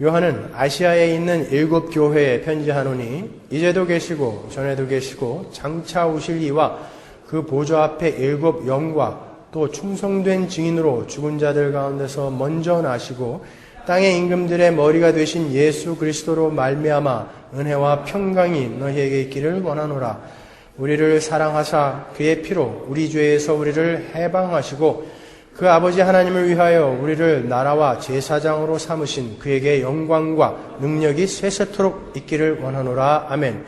요한은 아시아에 있는 7교회에 편지하노니 이제도 계시고 전에도 계시고 장차 오실 이와 그 보좌 앞에 7 영과 또 충성된 증인으로 죽은 자들 가운데서 먼저 나시고 땅의 임금들의 머리가 되신 예수 그리스도로 말미암아 은혜와 평강이 너희에게 있기를 원하노라. 우리를 사랑하사 그의 피로 우리 죄에서 우리를 해방하시고 그 아버지 하나님을 위하여 우리를 나라와 제사장으로 삼으신 그에게 영광과 능력이 세세토록 있기를 원하노라. 아멘.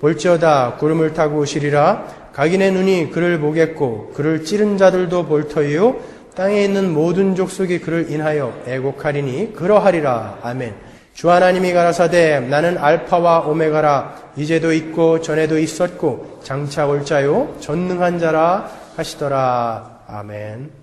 볼지어다 구름을 타고 오시리라. 각인의 눈이 그를 보겠고 그를 찌른 자들도 볼 터이요 땅에 있는 모든 족속이 그를 인하여 애곡하리니 그러하리라. 아멘. 주 하나님이 가라사대 나는 알파와 오메가라. 이제도 있고 전에도 있었고 장차 올 자요 전능한 자라 하시더라. 아멘.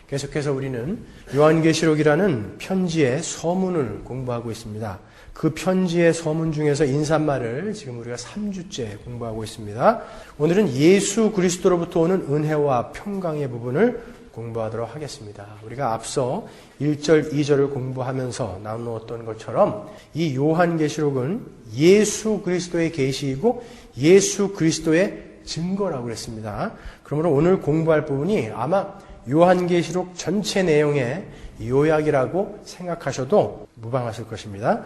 계속해서 우리는 요한계시록이라는 편지의 서문을 공부하고 있습니다. 그 편지의 서문 중에서 인사말을 지금 우리가 3주째 공부하고 있습니다. 오늘은 예수 그리스도로부터 오는 은혜와 평강의 부분을 공부하도록 하겠습니다. 우리가 앞서 1절, 2절을 공부하면서 나누었던 것처럼 이 요한계시록은 예수 그리스도의 계시이고 예수 그리스도의 증거라고 그랬습니다. 그러므로 오늘 공부할 부분이 아마 요한계시록 전체 내용의 요약이라고 생각하셔도 무방하실 것입니다.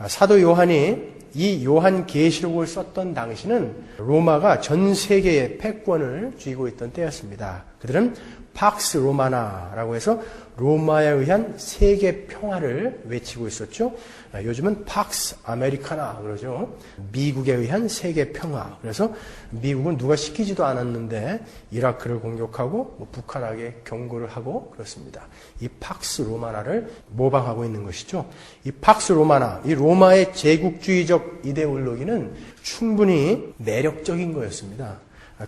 사도 요한이 이 요한계시록을 썼던 당시는 로마가 전 세계의 패권을 쥐고 있던 때였습니다. 그들은 팍스 로마나라고 해서 로마에 의한 세계 평화를 외치고 있었죠. 요즘은 팍스 아메리카나 그러죠. 미국에 의한 세계 평화. 그래서 미국은 누가 시키지도 않았는데 이라크를 공격하고 북한에게 경고를 하고 그렇습니다. 이 팍스 로마나를 모방하고 있는 것이죠. 이 팍스 로마나, 이 로마의 제국주의적 이데올로기는 충분히 매력적인 거였습니다.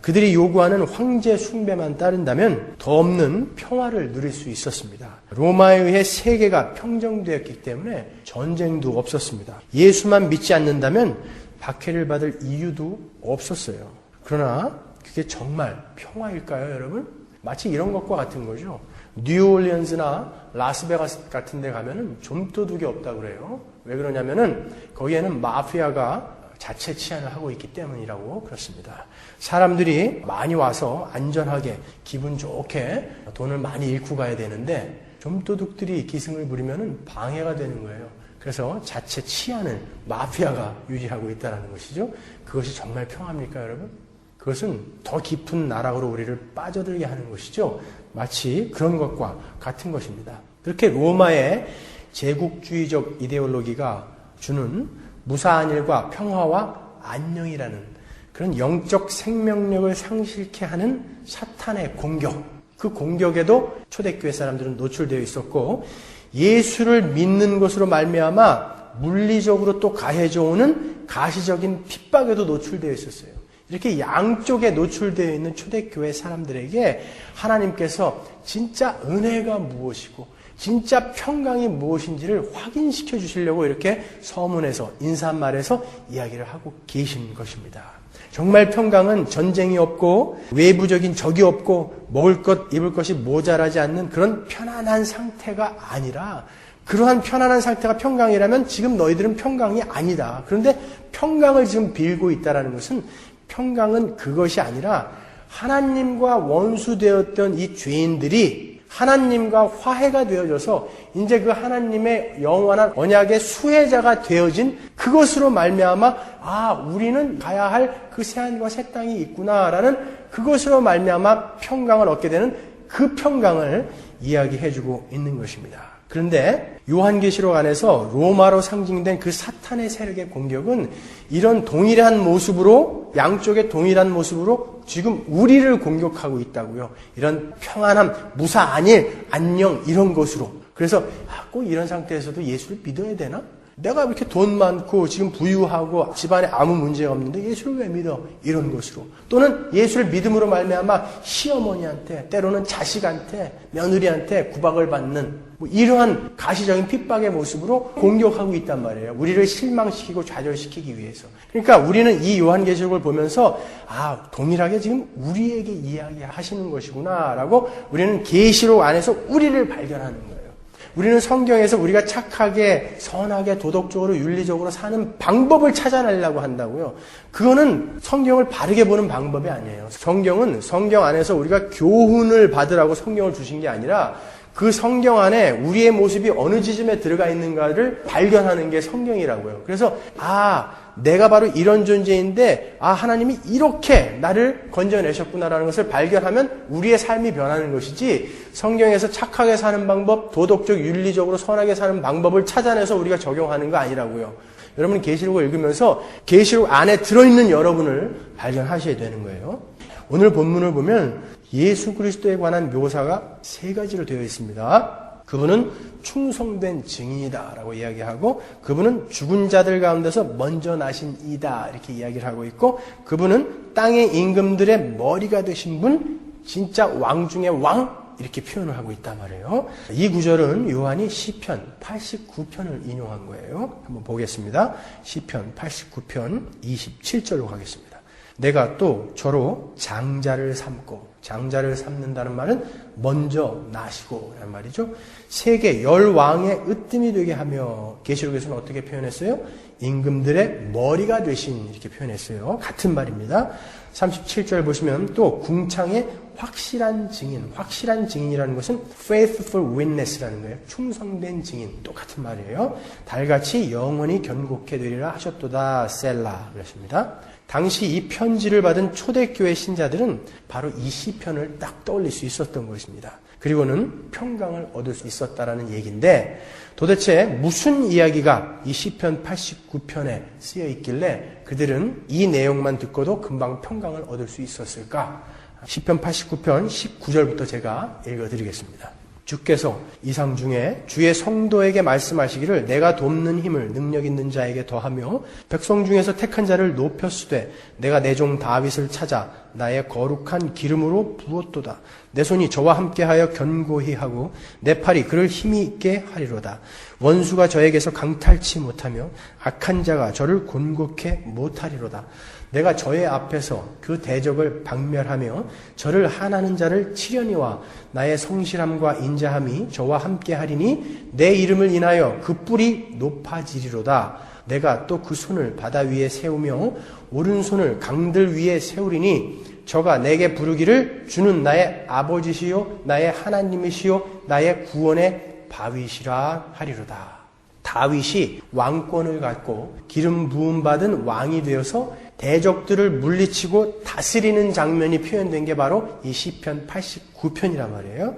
그들이 요구하는 황제 숭배만 따른다면 더 없는 평화를 누릴 수 있었습니다. 로마에 의해 세계가 평정되었기 때문에 전쟁도 없었습니다. 예수만 믿지 않는다면 박해를 받을 이유도 없었어요. 그러나 그게 정말 평화일까요, 여러분? 마치 이런 것과 같은 거죠. 뉴올리언스나 라스베가스 같은 데 가면은 좀도둑이 없다고 그래요. 왜 그러냐면은 거기에는 마피아가 자체 치안을 하고 있기 때문이라고 그렇습니다. 사람들이 많이 와서 안전하게 기분 좋게 돈을 많이 잃고 가야 되는데 좀도둑들이 기승을 부리면 방해가 되는 거예요. 그래서 자체 치안을 마피아가 유지하고 있다는 것이죠. 그것이 정말 평화입니까, 여러분? 그것은 더 깊은 나락으로 우리를 빠져들게 하는 것이죠. 마치 그런 것과 같은 것입니다. 그렇게 로마의 제국주의적 이데올로기가 주는 무사한 일과 평화와 안녕이라는 그런 영적 생명력을 상실케 하는 사탄의 공격, 그 공격에도 초대교회 사람들은 노출되어 있었고 예수를 믿는 것으로 말미암아 물리적으로 또 가해져 오는 가시적인 핍박에도 노출되어 있었어요. 이렇게 양쪽에 노출되어 있는 초대교회 사람들에게 하나님께서 진짜 은혜가 무엇이고 진짜 평강이 무엇인지를 확인시켜 주시려고 이렇게 서문에서 인사말에서 이야기를 하고 계신 것입니다. 정말 평강은 전쟁이 없고 외부적인 적이 없고 먹을 것 입을 것이 모자라지 않는 그런 편안한 상태가 아니라 그러한 편안한 상태가 평강이라면 지금 너희들은 평강이 아니다. 그런데 평강을 지금 빌고 있다는 것은 평강은 그것이 아니라 하나님과 원수되었던 이 죄인들이 하나님과 화해가 되어져서 이제 그 하나님의 영원한 언약의 수혜자가 되어진 그것으로 말미암아 우리는 가야 할 그 새하늘과 새 땅이 있구나라는 그것으로 말미암아 평강을 얻게 되는 그 평강을 이야기해주고 있는 것입니다. 그런데 요한계시록 안에서 로마로 상징된 그 사탄의 세력의 공격은 이런 동일한 모습으로 양쪽의 동일한 모습으로 지금 우리를 공격하고 있다고요. 이런 평안함, 무사안일, 안녕 이런 것으로. 그래서 꼭 이런 상태에서도 예수를 믿어야 되나? 내가 이렇게 돈 많고 지금 부유하고 집안에 아무 문제가 없는데 예수를 왜 믿어? 이런 것으로. 또는 예수를 믿음으로 말미암아 시어머니한테 때로는 자식한테 며느리한테 구박을 받는 이러한 가시적인 핍박의 모습으로 공격하고 있단 말이에요. 우리를 실망시키고 좌절시키기 위해서. 그러니까 우리는 이 요한계시록을 보면서 동일하게 지금 우리에게 이야기하시는 것이구나 라고 우리는 계시록 안에서 우리를 발견하는 거예요. 우리는 성경에서 우리가 착하게, 선하게, 도덕적으로, 윤리적으로 사는 방법을 찾아내려고 한다고요. 그거는 성경을 바르게 보는 방법이 아니에요. 성경은 성경 안에서 우리가 교훈을 받으라고 성경을 주신 게 아니라 그 성경 안에 우리의 모습이 어느 지점에 들어가 있는가를 발견하는 게 성경이라고요. 그래서 내가 바로 이런 존재인데 하나님이 이렇게 나를 건져내셨구나라는 것을 발견하면 우리의 삶이 변하는 것이지, 성경에서 착하게 사는 방법, 도덕적, 윤리적으로 선하게 사는 방법을 찾아내서 우리가 적용하는 거 아니라고요. 여러분이 계시록을 읽으면서 계시록 안에 들어있는 여러분을 발견하셔야 되는 거예요. 오늘 본문을 보면 예수 그리스도에 관한 묘사가 3가지로 되어 있습니다. 그분은 충성된 증인이다 라고 이야기하고, 그분은 죽은 자들 가운데서 먼저 나신 이다 이렇게 이야기를 하고 있고, 그분은 땅의 임금들의 머리가 되신 분, 진짜 왕 중의 왕 이렇게 표현을 하고 있단 말이에요. 이 구절은 요한이 시편 89편을 인용한 거예요. 한번 보겠습니다. 시편 89편 27절로 가겠습니다. 내가 또 저로 장자를 삼고, 장자를 삼는다는 말은 먼저 나시고 라는 말이죠. 세계 10왕의 으뜸이 되게 하며, 계시록에서는 어떻게 표현했어요? 임금들의 머리가 되신 이렇게 표현했어요. 같은 말입니다. 37절 보시면 또 궁창의 확실한 증인, 확실한 증인이라는 것은 faithful witness라는 거예요. 충성된 증인, 똑같은 말이에요. 달같이 영원히 견고케 되리라 하셨도다 셀라 그랬습니다. 당시 이 편지를 받은 초대교회 신자들은 바로 이 시편을 딱 떠올릴 수 있었던 것입니다. 그리고는 평강을 얻을 수 있었다라는 얘기인데, 도대체 무슨 이야기가 이 시편 89편에 쓰여 있길래 그들은 이 내용만 듣고도 금방 평강을 얻을 수 있었을까? 시편 89편 19절부터 제가 읽어드리겠습니다. 주께서 이상 중에 주의 성도에게 말씀하시기를 내가 돕는 힘을 능력 있는 자에게 더하며 백성 중에서 택한 자를 높였으되 내가 내 종 다윗을 찾아 나의 거룩한 기름으로 부었도다. 내 손이 저와 함께하여 견고히 하고 내 팔이 그를 힘이 있게 하리로다. 원수가 저에게서 강탈치 못하며 악한 자가 저를 곤곡해 못하리로다. 내가 저의 앞에서 그 대적을 박멸하며 저를 한하는 자를 치려니와 나의 성실함과 인자함이 저와 함께하리니 내 이름을 인하여 그 뿔이 높아지리로다. 내가 또 그 손을 바다 위에 세우며 오른손을 강들 위에 세우리니 저가 내게 부르기를 주는 나의 아버지시요 나의 하나님이시요 나의 구원의 바위시라 하리로다. 다윗이 왕권을 갖고 기름 부음 받은 왕이 되어서 대적들을 물리치고 다스리는 장면이 표현된 게 바로 이 시편 89편이란 말이에요.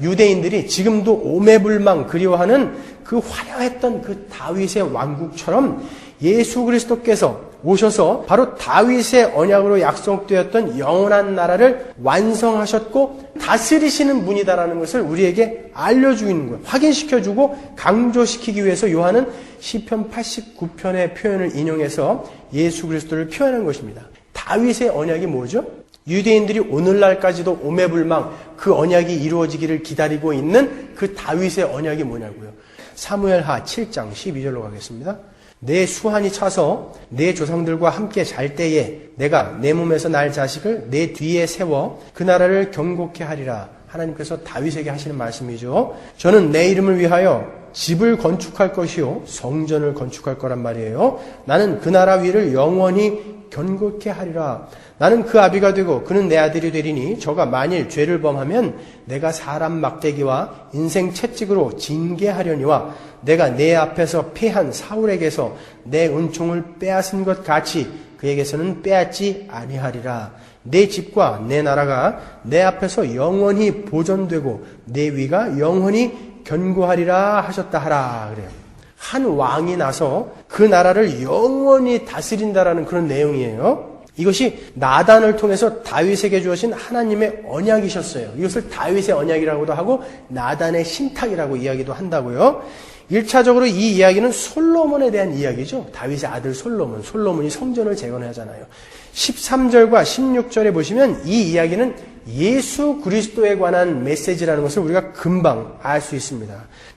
유대인들이 지금도 오매불망 그리워하는 그 화려했던 그 다윗의 왕국처럼 예수 그리스도께서 오셔서 바로 다윗의 언약으로 약속되었던 영원한 나라를 완성하셨고 다스리시는 분이다라는 것을 우리에게 알려주는 거예요. 확인시켜주고 강조시키기 위해서 요한은 시편 89편의 표현을 인용해서 예수 그리스도를 표현한 것입니다. 다윗의 언약이 뭐죠? 유대인들이 오늘날까지도 오매불망 그 언약이 이루어지기를 기다리고 있는 그 다윗의 언약이 뭐냐고요. 사무엘하 7장 12절로 가겠습니다. 내 수한이 차서 내 조상들과 함께 잘 때에 내가 내 몸에서 날 자식을 내 뒤에 세워 그 나라를 견고케 하리라. 하나님께서 다윗에게 하시는 말씀이죠. 저는 내 이름을 위하여 집을 건축할 것이요 성전을 건축할 거란 말이에요. 나는 그 나라 위를 영원히 견고케 하리라. 나는 그 아비가 되고 그는 내 아들이 되리니 저가 만일 죄를 범하면 내가 사람 막대기와 인생 채찍으로 징계하려니와 내가 내 앞에서 패한 사울에게서 내 은총을 빼앗은 것 같이 그에게서는 빼앗지 아니하리라. 내 집과 내 나라가 내 앞에서 영원히 보존되고 내 위가 영원히 견고하리라 하셨다 하라. 그래요. 한 왕이 나서 그 나라를 영원히 다스린다라는 그런 내용이에요. 이것이 나단을 통해서 다윗에게 주어진 하나님의 언약이셨어요. 이것을 다윗의 언약이라고도 하고 나단의 신탁이라고 이야기도 한다고요. 1차적으로 이 이야기는 솔로몬에 대한 이야기죠. 다윗의 아들 솔로몬. 솔로몬이 성전을 재건하잖아요. 13절과 16절에 보시면 이 이야기는 예수 그리스도에 관한 메시지라는 것을 우리가 금방 알 수 있습니다.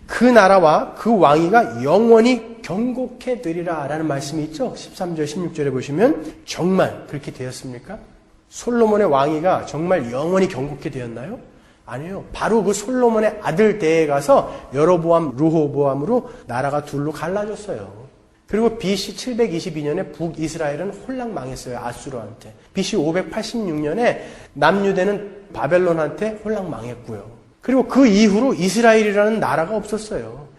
그 나라와 그 왕위가 영원히 견고케 되리라 라는 말씀이 있죠. 13절 16절에 보시면 정말 그렇게 되었습니까? 솔로몬의 왕위가 정말 영원히 견고케 되었나요? 아니에요. 바로 그 솔로몬의 아들 때에 가서 여로보암, 르호보암으로 나라가 둘로 갈라졌어요. 그리고 BC 722년에 북이스라엘은 홀랑 망했어요. 아수르한테. BC 586년에 남유대는 바벨론한테 홀랑 망했고요. 그리고 그 이후로 이스라엘이라는 나라가 없었어요.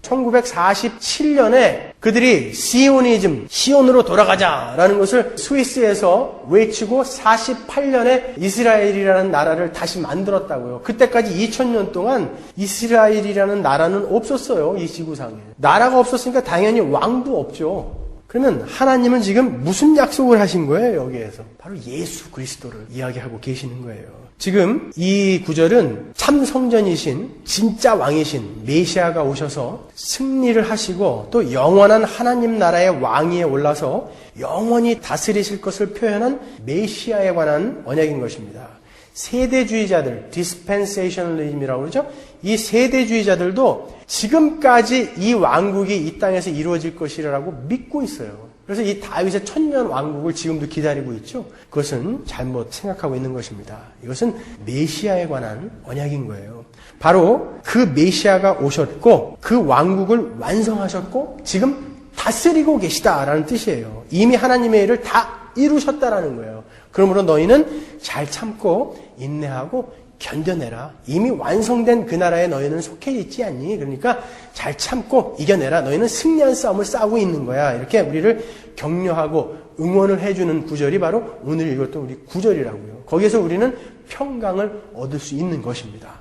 1947년에 그들이 시온으로 돌아가자라는 것을 스위스에서 외치고 48년에 이스라엘이라는 나라를 다시 만들었다고요. 그때까지 2000년 동안 이스라엘이라는 나라는 없었어요. 이 지구상에. 나라가 없었으니까 당연히 왕도 없죠. 그러면 하나님은 지금 무슨 약속을 하신 거예요, 여기에서? 바로 예수 그리스도를 이야기하고 계시는 거예요. 지금 이 구절은 참 성전이신 진짜 왕이신 메시아가 오셔서 승리를 하시고 또 영원한 하나님 나라의 왕위에 올라서 영원히 다스리실 것을 표현한 메시아에 관한 언약인 것입니다. 세대주의자들, 디스펜세이셔널리즘이라고 그러죠? 이 세대주의자들도 지금까지 이 왕국이 이 땅에서 이루어질 것이라고 믿고 있어요. 그래서 이 다윗의 천년 왕국을 지금도 기다리고 있죠. 그것은 잘못 생각하고 있는 것입니다. 이것은 메시아에 관한 언약인 거예요. 바로 그 메시아가 오셨고 그 왕국을 완성하셨고 지금 다스리고 계시다라는 뜻이에요. 이미 하나님의 일을 다 이루셨다라는 거예요. 그러므로 너희는 잘 참고 인내하고 견뎌내라. 이미 완성된 그 나라에 너희는 속해 있지 않니? 그러니까 잘 참고 이겨내라. 너희는 승리한 싸움을 싸우고 있는 거야. 이렇게 우리를 격려하고 응원을 해주는 구절이 바로 오늘 읽었던 우리 구절이라고요. 거기에서 우리는 평강을 얻을 수 있는 것입니다.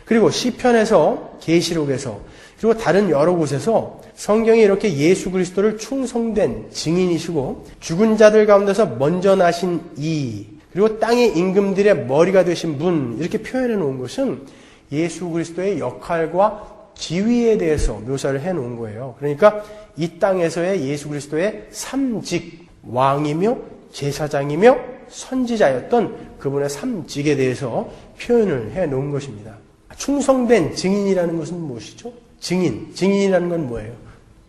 그리고 시편에서, 계시록에서, 그리고 다른 여러 곳에서 성경이 이렇게 예수 그리스도를 충성된 증인이시고 죽은 자들 가운데서 먼저 나신 이, 그리고 땅의 임금들의 머리가 되신 분, 이렇게 표현해 놓은 것은 예수 그리스도의 역할과 지위에 대해서 묘사를 해 놓은 거예요. 그러니까 이 땅에서의 예수 그리스도의 삼직, 왕이며 제사장이며 선지자였던 그분의 삼직에 대해서 표현을 해 놓은 것입니다. 충성된 증인이라는 것은 무엇이죠? 증인이라는 건 뭐예요?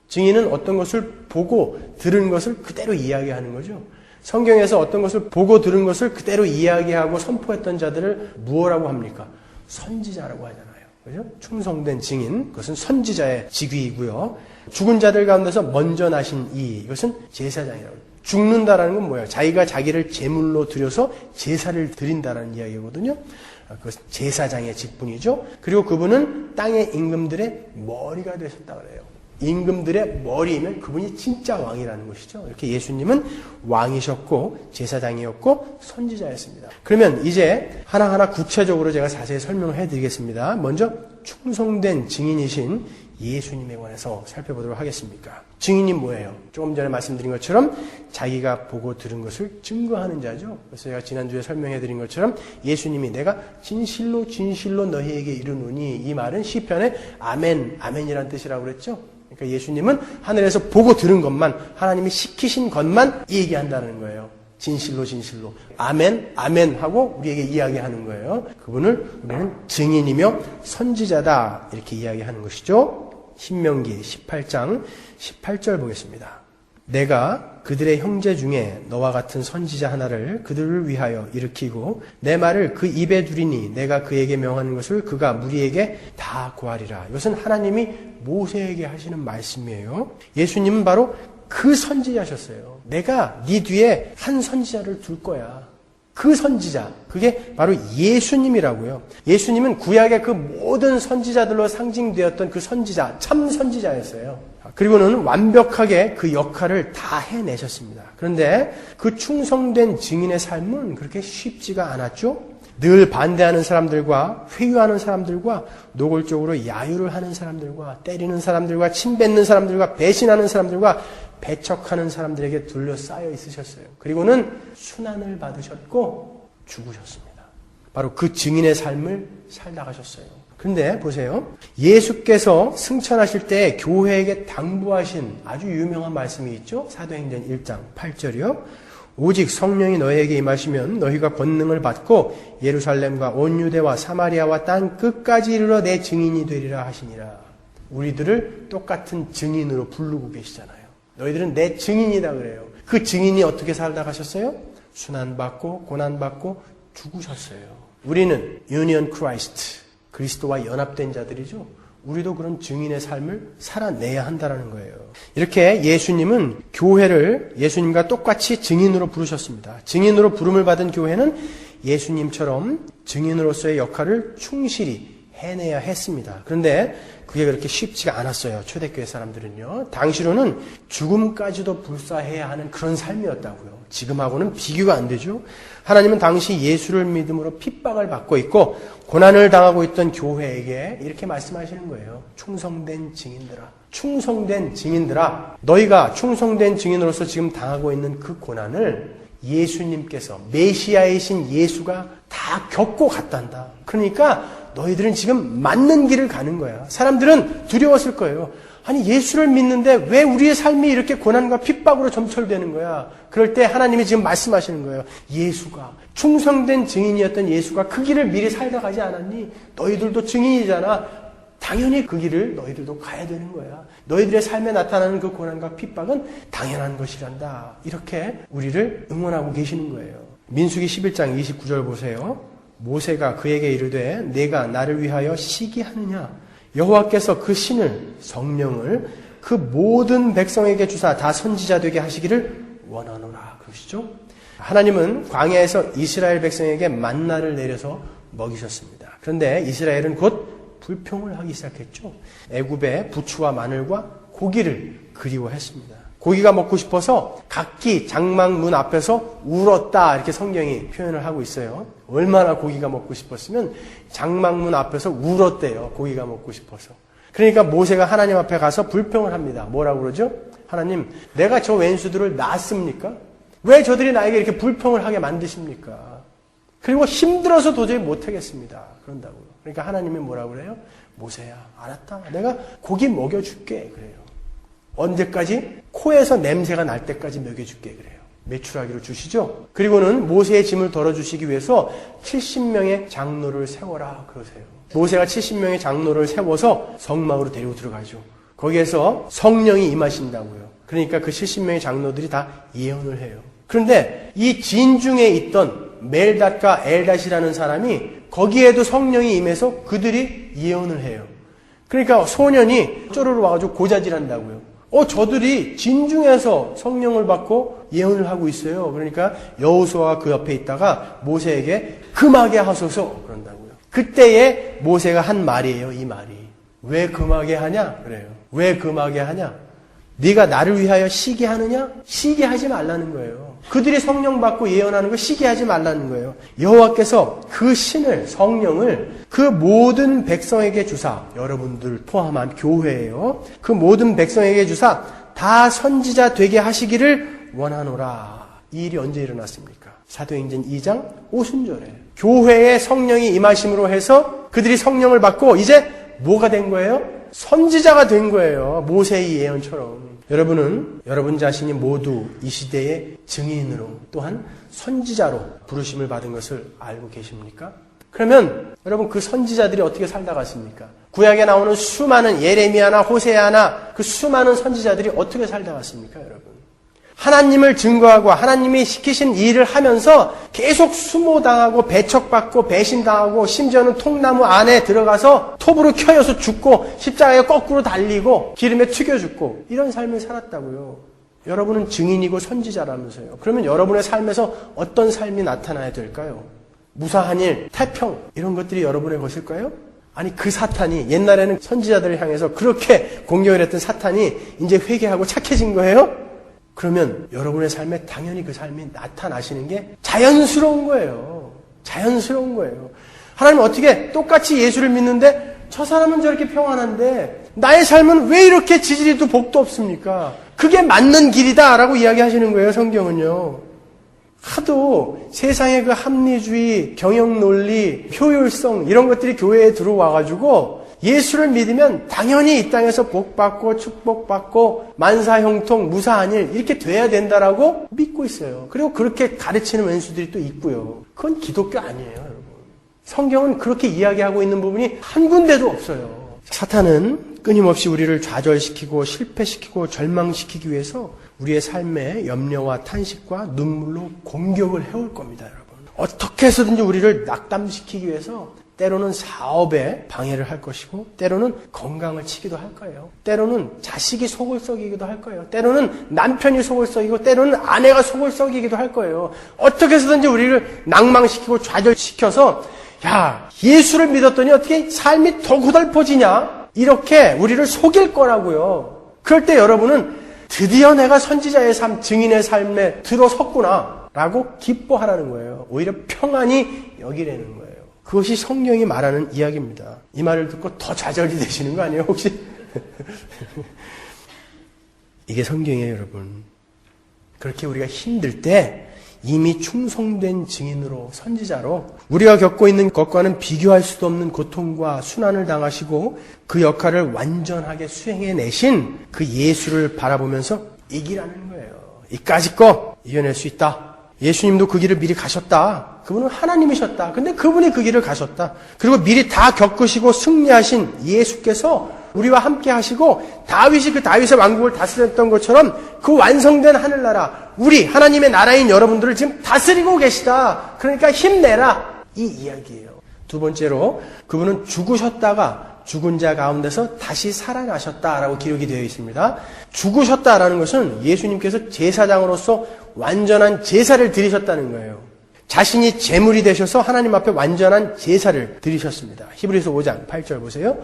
증인은 어떤 것을 보고 들은 것을 그대로 이야기하는 거죠. 성경에서 어떤 것을 보고 들은 것을 그대로 이야기하고 선포했던 자들을 무엇이라고 합니까? 선지자라고 하잖아요. 그죠? 충성된 증인, 그것은 선지자의 직위이고요. 죽은 자들 가운데서 먼저 나신 이것은 제사장이라고 해요. 죽는다라는 건 뭐예요? 자기가 자기를 제물로 드려서 제사를 드린다라는 이야기거든요. 그것은 제사장의 직분이죠. 그리고 그분은 땅의 임금들의 머리가 되셨다 그래요. 임금들의 머리이면 그분이 진짜 왕이라는 것이죠. 이렇게 예수님은 왕이셨고 제사장이었고 선지자였습니다. 그러면 이제 하나하나 구체적으로 제가 자세히 설명을 해드리겠습니다. 먼저 충성된 증인이신 예수님에 관해서 살펴보도록 하겠습니다. 증인이 뭐예요? 조금 전에 말씀드린 것처럼 자기가 보고 들은 것을 증거하는 자죠. 그래서 제가 지난주에 설명해드린 것처럼 예수님이 내가 진실로 너희에게 이르노니, 이 말은 시편에 아멘, 아멘이라는 뜻이라고 그랬죠. 그러니까 예수님은 하늘에서 보고 들은 것만, 하나님이 시키신 것만 얘기한다는 거예요. 진실로 아멘 아멘 하고 우리에게 이야기하는 거예요. 그분을 우리는 증인이며 선지자다 이렇게 이야기하는 것이죠. 신명기 18장 18절 보겠습니다. 내가 그들의 형제 중에 너와 같은 선지자 하나를 그들을 위하여 일으키고 내 말을 그 입에 두리니 내가 그에게 명하는 것을 그가 무리에게 다 고하리라. 이것은 하나님이 모세에게 하시는 말씀이에요. 예수님은 바로 그 선지자셨어요. 내가 네 뒤에 한 선지자를 둘 거야. 그 선지자, 그게 바로 예수님이라고요. 예수님은 구약의 그 모든 선지자들로 상징되었던 그 선지자, 참 선지자였어요. 그리고는 완벽하게 그 역할을 다 해내셨습니다. 그런데 그 충성된 증인의 삶은 그렇게 쉽지가 않았죠. 늘 반대하는 사람들과 회유하는 사람들과 노골적으로 야유를 하는 사람들과 때리는 사람들과 침뱉는 사람들과 배신하는 사람들과 배척하는 사람들에게 둘러싸여 있으셨어요. 그리고는 순환을 받으셨고 죽으셨습니다. 바로 그 증인의 삶을 살다 가셨어요. 그런데 보세요. 예수께서 승천하실 때 교회에게 당부하신 아주 유명한 말씀이 있죠. 사도행전 1장 8절이요. 오직 성령이 너희에게 임하시면 너희가 권능을 받고 예루살렘과 온 유대와 사마리아와 땅 끝까지 이르러 내 증인이 되리라 하시니라. 우리들을 똑같은 증인으로 부르고 계시잖아요. 너희들은 내 증인이다 그래요. 그 증인이 어떻게 살다 가셨어요? 순환받고 고난받고 죽으셨어요. 우리는 유니언 크라이스트, 그리스도와 연합된 자들이죠. 우리도 그런 증인의 삶을 살아내야 한다는 거예요. 이렇게 예수님은 교회를 예수님과 똑같이 증인으로 부르셨습니다. 증인으로 부름을 받은 교회는 예수님처럼 증인으로서의 역할을 충실히 해내야 했습니다. 그런데 그게 그렇게 쉽지가 않았어요. 초대교회 사람들은요. 당시로는 죽음까지도 불사해야 하는 그런 삶이었다고요. 지금하고는 비교가 안 되죠. 하나님은 당시 예수를 믿음으로 핍박을 받고 있고 고난을 당하고 있던 교회에게 이렇게 말씀하시는 거예요. 충성된 증인들아, 충성된 증인들아, 너희가 충성된 증인으로서 지금 당하고 있는 그 고난을 예수님께서, 메시아이신 예수가 다 겪고 갔단다. 그러니까 너희들은 지금 맞는 길을 가는 거야. 사람들은 두려웠을 거예요. 아니, 예수를 믿는데 왜 우리의 삶이 이렇게 고난과 핍박으로 점철되는 거야? 그럴 때 하나님이 지금 말씀하시는 거예요. 예수가, 충성된 증인이었던 예수가 그 길을 미리 살다 가지 않았니? 너희들도 증인이잖아. 당연히 그 길을 너희들도 가야 되는 거야. 너희들의 삶에 나타나는 그 고난과 핍박은 당연한 것이란다. 이렇게 우리를 응원하고 계시는 거예요. 민수기 11장 29절 보세요. 모세가 그에게 이르되 내가 나를 위하여 시기하느냐? 여호와께서 그 신을, 성령을 그 모든 백성에게 주사 다 선지자 되게 하시기를 원하노라. 그러시죠? 하나님은 광야에서 이스라엘 백성에게 만나를 내려서 먹이셨습니다. 그런데 이스라엘은 곧 불평을 하기 시작했죠. 애굽의 부추와 마늘과 고기를 그리워했습니다. 고기가 먹고 싶어서 각기 장막문 앞에서 울었다, 이렇게 성경이 표현을 하고 있어요. 얼마나 고기가 먹고 싶었으면 장막문 앞에서 울었대요. 고기가 먹고 싶어서. 그러니까 모세가 하나님 앞에 가서 불평을 합니다. 뭐라고 그러죠? 하나님, 내가 저 왼수들을 낳았습니까? 왜 저들이 나에게 이렇게 불평을 하게 만드십니까? 그리고 힘들어서 도저히 못하겠습니다. 그런다고요. 그러니까 하나님이 뭐라고 그래요? 모세야, 알았다. 내가 고기 먹여줄게. 그래요. 언제까지? 코에서 냄새가 날 때까지 먹여줄게. 그래요. 메추라기로 주시죠. 그리고는 모세의 짐을 덜어주시기 위해서 70명의 장로를 세워라 그러세요. 모세가 70명의 장로를 세워서 성막으로 데리고 들어가죠. 거기에서 성령이 임하신다고요. 그러니까 그 70명의 장로들이 다 예언을 해요. 그런데 이 진중에 있던 멜닷과 엘닷이라는 사람이 거기에도 성령이 임해서 그들이 예언을 해요. 그러니까 소년이 쪼르르 와가지고 고자질한다고요. 저들이 진중에서 성령을 받고 예언을 하고 있어요. 그러니까 여호수아가 그 옆에 있다가 모세에게 금하게 하소서 그런다고요. 그때에 모세가 한 말이에요. 이 말이. 왜 금하게 하냐? 그래요. 왜 금하게 하냐? 네가 나를 위하여 시기하느냐? 시기하지 말라는 거예요. 그들이 성령 받고 예언하는 거 시기하지 말라는 거예요. 여호와께서 그 신을, 성령을 그 모든 백성에게 주사, 여러분들 포함한 교회예요. 그 모든 백성에게 주사 다 선지자 되게 하시기를 원하노라. 이 일이 언제 일어났습니까? 사도행전 2장 오순절에 교회에 성령이 임하심으로 해서 그들이 성령을 받고 이제 뭐가 된 거예요? 선지자가 된 거예요. 모세의 예언처럼. 여러분은 여러분 자신이 모두 이 시대의 증인으로 또한 선지자로 부르심을 받은 것을 알고 계십니까? 그러면 여러분 그 선지자들이 어떻게 살다 갔습니까? 구약에 나오는 수많은 예레미야나 호세아나 그 수많은 선지자들이 어떻게 살다 갔습니까, 여러분? 하나님을 증거하고 하나님이 시키신 일을 하면서 계속 수모당하고 배척받고 배신당하고 심지어는 통나무 안에 들어가서 톱으로 켜여서 죽고 십자가에 거꾸로 달리고 기름에 튀겨 죽고 이런 삶을 살았다고요. 여러분은 증인이고 선지자라면서요. 그러면 여러분의 삶에서 어떤 삶이 나타나야 될까요? 무사한 일, 태평 이런 것들이 여러분의 것일까요? 아니 그 사탄이 옛날에는 선지자들을 향해서 그렇게 공격을 했던 사탄이 이제 회개하고 착해진 거예요? 그러면 여러분의 삶에 당연히 그 삶이 나타나시는 게 자연스러운 거예요. 자연스러운 거예요. 하나님은 어떻게 똑같이 예수를 믿는데 저 사람은 저렇게 평안한데 나의 삶은 왜 이렇게 지지리도 복도 없습니까? 그게 맞는 길이다라고 이야기하시는 거예요. 성경은요. 하도 세상의 그 합리주의, 경영논리, 효율성 이런 것들이 교회에 들어와가지고 예수를 믿으면 당연히 이 땅에서 복받고 축복받고 만사형통 무사한 일 이렇게 돼야 된다라고 믿고 있어요. 그리고 그렇게 가르치는 왼수들이 또 있고요. 그건 기독교 아니에요, 여러분. 성경은 그렇게 이야기하고 있는 부분이 한 군데도 없어요. 사탄은 끊임없이 우리를 좌절시키고 실패시키고 절망시키기 위해서 우리의 삶에 염려와 탄식과 눈물로 공격을 해올 겁니다, 여러분. 어떻게 해서든지 우리를 낙담시키기 위해서 때로는 사업에 방해를 할 것이고 때로는 건강을 치기도 할 거예요. 때로는 자식이 속을 썩이기도 할 거예요. 때로는 남편이 속을 썩이고 때로는 아내가 속을 썩이기도 할 거예요. 어떻게 해서든지 우리를 낭망시키고 좌절시켜서 야, 예수를 믿었더니 어떻게 삶이 더 고달퍼지냐? 이렇게 우리를 속일 거라고요. 그럴 때 여러분은 드디어 내가 선지자의 삶, 증인의 삶에 들어섰구나 라고 기뻐하라는 거예요. 오히려 평안히 여기라는 거예요. 그것이 성경이 말하는 이야기입니다. 이 말을 듣고 더 좌절이 되시는 거 아니에요, 혹시? 이게 성경이에요, 여러분. 그렇게 우리가 힘들 때 이미 충성된 증인으로, 선지자로 우리가 겪고 있는 것과는 비교할 수도 없는 고통과 순환을 당하시고 그 역할을 완전하게 수행해내신 그 예수를 바라보면서 이기라는 거예요. 이까짓 거 이겨낼 수 있다. 예수님도 그 길을 미리 가셨다. 그분은 하나님이셨다. 근데 그분이 그 길을 가셨다. 그리고 미리 다 겪으시고 승리하신 예수께서 우리와 함께 하시고 다윗이 그 다윗의 왕국을 다스렸던 것처럼 그 완성된 하늘나라, 우리 하나님의 나라인 여러분들을 지금 다스리고 계시다. 그러니까 힘내라. 이 이야기예요. 두 번째로 그분은 죽으셨다가 죽은 자 가운데서 다시 살아나셨다라고 기록이 되어 있습니다. 죽으셨다라는 것은 예수님께서 제사장으로서 완전한 제사를 드리셨다는 거예요. 자신이 제물이 되셔서 하나님 앞에 완전한 제사를 드리셨습니다. 히브리서 5장 8절 보세요.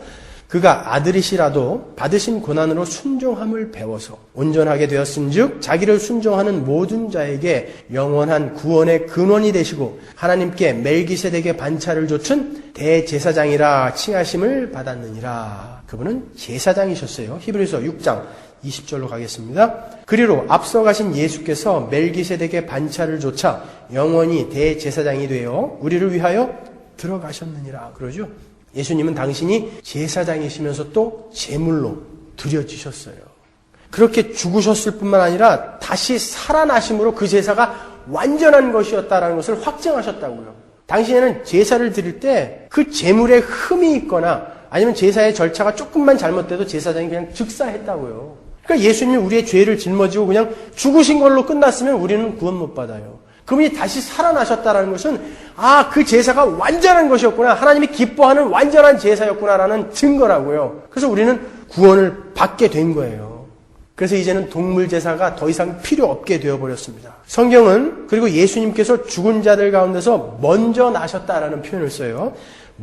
그가 아들이시라도 받으신 고난으로 순종함을 배워서 온전하게 되었은즉 자기를 순종하는 모든 자에게 영원한 구원의 근원이 되시고 하나님께 멜기세덱의 반차를 좇은 대제사장이라 칭하심을 받았느니라. 그분은 제사장이셨어요. 히브리서 6장 20절로 가겠습니다. 그리로 앞서 가신 예수께서 멜기세덱의 반차를 좇아 영원히 대제사장이 되어 우리를 위하여 들어가셨느니라. 그러죠. 예수님은 당신이 제사장이시면서 또 제물로 드려지셨어요. 그렇게 죽으셨을 뿐만 아니라 다시 살아나심으로 그 제사가 완전한 것이었다는 것을 확증하셨다고요. 당시에는 제사를 드릴 때 그 제물에 흠이 있거나 아니면 제사의 절차가 조금만 잘못돼도 제사장이 그냥 즉사했다고요. 그러니까 예수님이 우리의 죄를 짊어지고 그냥 죽으신 걸로 끝났으면 우리는 구원 못 받아요. 그분이 다시 살아나셨다는 것은 그 제사가 완전한 것이었구나. 하나님이 기뻐하는 완전한 제사였구나라는 증거라고요. 그래서 우리는 구원을 받게 된 거예요. 그래서 이제는 동물 제사가 더 이상 필요 없게 되어버렸습니다. 성경은 그리고 예수님께서 죽은 자들 가운데서 먼저 나셨다라는 표현을 써요.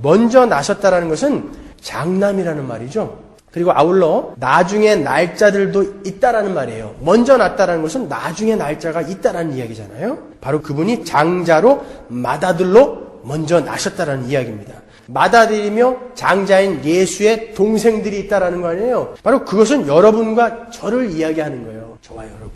먼저 나셨다라는 것은 장남이라는 말이죠. 그리고 아울러 나중에 날 자들도 있다라는 말이에요. 먼저 났다라는 것은 나중에 날 자가 있다라는 이야기잖아요. 바로 그분이 장자로 맏아들로 먼저 나셨다라는 이야기입니다. 맏아들이며 장자인 예수의 동생들이 있다라는 거 아니에요. 바로 그것은 여러분과 저를 이야기하는 거예요. 저와 여러분.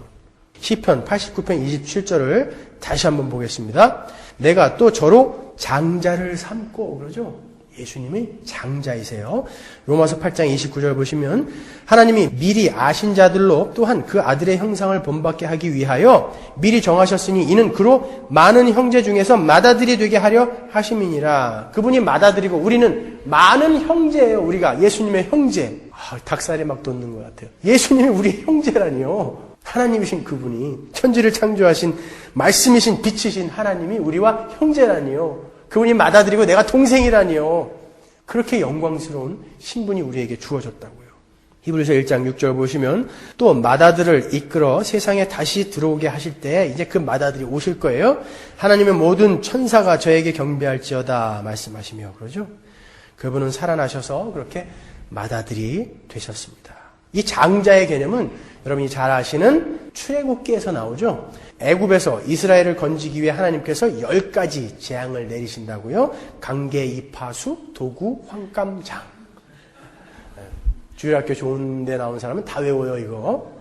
시편 89편 27절을 다시 한번 보겠습니다. 내가 또 저로 장자를 삼고 그러죠. 예수님이 장자이세요. 로마서 8장 29절 보시면 하나님이 미리 아신 자들로 또한 그 아들의 형상을 본받게 하기 위하여 미리 정하셨으니 이는 그로 많은 형제 중에서 맏아들이 되게 하려 하심이니라. 그분이 맏아들이고 우리는 많은 형제예요. 우리가 예수님의 형제. 닭살이 막 돋는 것 같아요. 예수님이 우리 형제라니요. 하나님이신 그분이 천지를 창조하신 말씀이신 빛이신 하나님이 우리와 형제라니요. 그분이 맏아들이고 내가 동생이라니요. 그렇게 영광스러운 신분이 우리에게 주어졌다고요. 히브리서 1장 6절 보시면 또 맏아들을 이끌어 세상에 다시 들어오게 하실 때 이제 그 맏아들이 오실 거예요. 하나님의 모든 천사가 저에게 경배할지어다 말씀하시며 그러죠. 그분은 살아나셔서 그렇게 맏아들이 되셨습니다. 이 장자의 개념은 여러분이 잘 아시는 출애굽기에서 나오죠. 애굽에서 이스라엘을 건지기 위해 하나님께서 10가지 재앙을 내리신다고요. 강계, 이파수, 도구, 황감장. 주일학교 좋은 데 나온 사람은 다 외워요, 이거.